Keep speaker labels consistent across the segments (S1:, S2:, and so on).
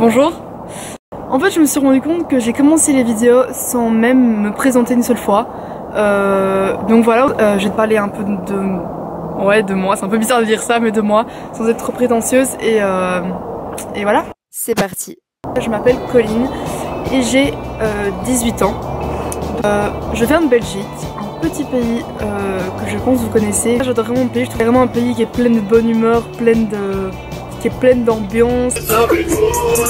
S1: Bonjour. En fait je me suis rendu compte que j'ai commencé les vidéos sans même me présenter une seule fois. Donc voilà, je vais te parler un peu de moi, c'est un peu bizarre de dire ça, mais de moi, sans être trop prétentieuse et voilà. C'est parti. Je m'appelle Colline et j'ai 18 ans. Je viens de Belgique, un petit pays que je pense vous connaissez. J'adore vraiment mon pays, je trouve vraiment un pays qui est plein de bonne humeur, qui est pleine d'ambiance.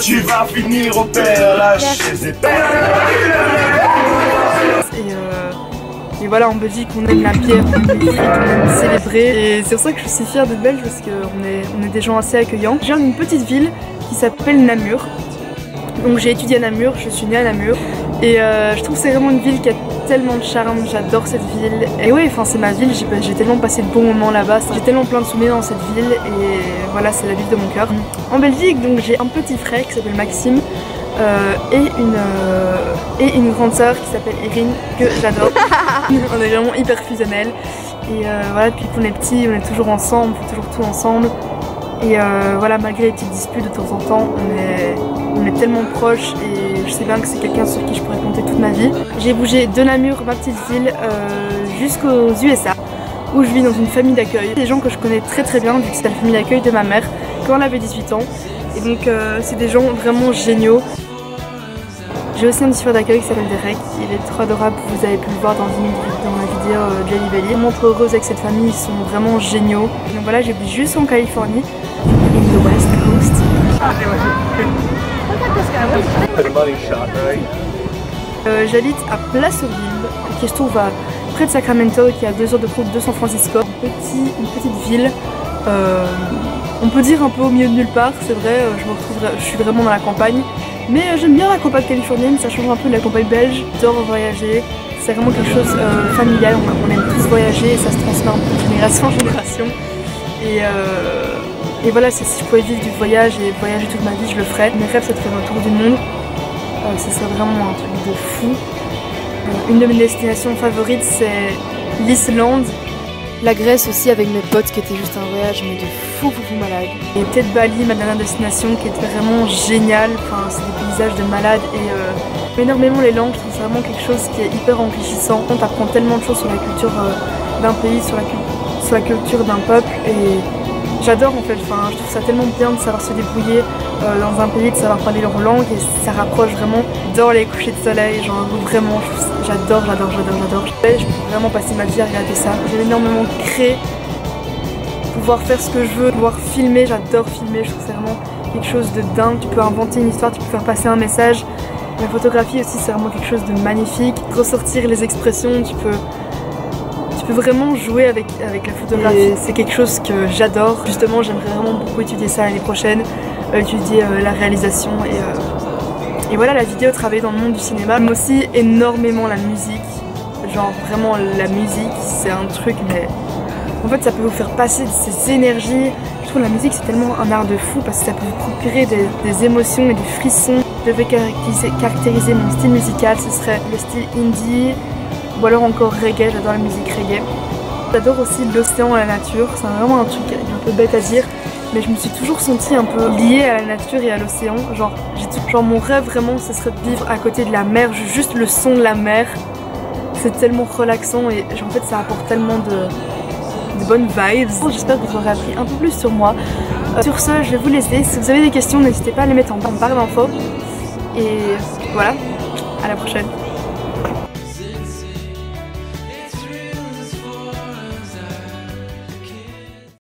S2: Tu vas finir au Père Lachaise.
S1: Et voilà, en Belgique on aime la bière, on aime les frites, on aime célébrer. Et c'est pour ça que je suis fière d'être belge parce qu'on est des gens assez accueillants. Je viens d'une petite ville qui s'appelle Namur. Donc j'ai étudié à Namur, je suis née à Namur. Et je trouve que c'est vraiment une ville qui a tellement de charme, j'adore cette ville. Et ouais, enfin c'est ma ville, j'ai tellement passé de bons moments là-bas, j'ai tellement plein de souvenirs dans cette ville et voilà, c'est la ville de mon cœur. En Belgique, donc j'ai un petit frère qui s'appelle Maxime et une grande sœur qui s'appelle Erin que j'adore. On est vraiment hyper fusionnels et voilà, depuis qu'on est petits, on est toujours ensemble, on fait toujours tout ensemble. Et voilà, malgré les petites disputes de temps en temps, on est tellement proches et je sais bien que c'est quelqu'un sur qui je pourrais compter toute ma vie. J'ai bougé de Namur, ma petite ville, jusqu'aux USA, où je vis dans une famille d'accueil. Des gens que je connais très bien, vu que c'est la famille d'accueil de ma mère, quand elle avait 18 ans. Et donc c'est des gens vraiment géniaux. J'ai aussi un petit frère d'accueil qui s'appelle Derek, il est trop adorable, vous avez pu le voir dans ma vidéo Jelly Belly. Je suis vraiment trop heureuse avec cette famille, ils sont vraiment géniaux. Donc voilà, j'ai juste en Californie, in the West Coast. J'habite à Placerville, qui se trouve près de Sacramento, qui est à 2 heures de route de San Francisco. Une petite ville, on peut dire un peu au milieu de nulle part, c'est vrai, je suis vraiment dans la campagne. Mais j'aime bien la campagne californienne, ça change un peu de la campagne belge. J'adore voyager, c'est vraiment quelque chose familial, on aime tous voyager et ça se transmet un peu de génération en génération. Et voilà, si je pouvais vivre du voyage et voyager toute ma vie, je le ferais. Mes rêves, c'est de faire un tour du monde, ce serait vraiment un truc de fou. Une de mes destinations favorites, c'est l'Islande. La Grèce aussi avec mes potes qui était juste un voyage mais de fou malade. Et peut-être Bali, ma dernière destination qui était vraiment géniale, enfin c'est des paysages de malade et énormément les langues, je trouve c'est vraiment quelque chose qui est hyper enrichissant. On apprend tellement de choses sur la culture d'un pays, sur la culture d'un peuple et j'adore en fait, enfin je trouve ça tellement bien de savoir se débrouiller dans un pays, de savoir parler leur langue et ça rapproche vraiment dans les couchers de soleil, genre vraiment j'adore. Je peux vraiment passer ma vie à regarder ça. J'aime énormément créer, pouvoir faire ce que je veux, pouvoir filmer, j'adore filmer, je trouve que c'est vraiment quelque chose de dingue. Tu peux inventer une histoire, tu peux faire passer un message. La photographie aussi c'est vraiment quelque chose de magnifique. Ressortir les expressions, tu peux vraiment jouer avec la photographie. C'est quelque chose que j'adore. Justement j'aimerais vraiment beaucoup étudier ça l'année prochaine, étudier la réalisation et voilà, la vidéo, travailler dans le monde du cinéma. J'aime aussi énormément la musique. Genre vraiment la musique c'est un truc mais en fait ça peut vous faire passer ces énergies. Je trouve la musique c'est tellement un art de fou parce que ça peut vous procurer des émotions et des frissons. Je devais caractériser mon style musical, ce serait le style indie ou alors encore reggae, j'adore la musique reggae. J'adore aussi l'océan et la nature, c'est vraiment un truc un peu bête à dire mais je me suis toujours sentie un peu liée à la nature et à l'océan. Genre mon rêve vraiment ce serait de vivre à côté de la mer, juste le son de la mer. C'est tellement relaxant et en fait ça apporte tellement de bonnes vibes. J'espère que vous aurez appris un peu plus sur moi. Sur ce, je vais vous laisser. Si vous avez des questions, n'hésitez pas à les mettre en barre d'infos. Et voilà, à la prochaine.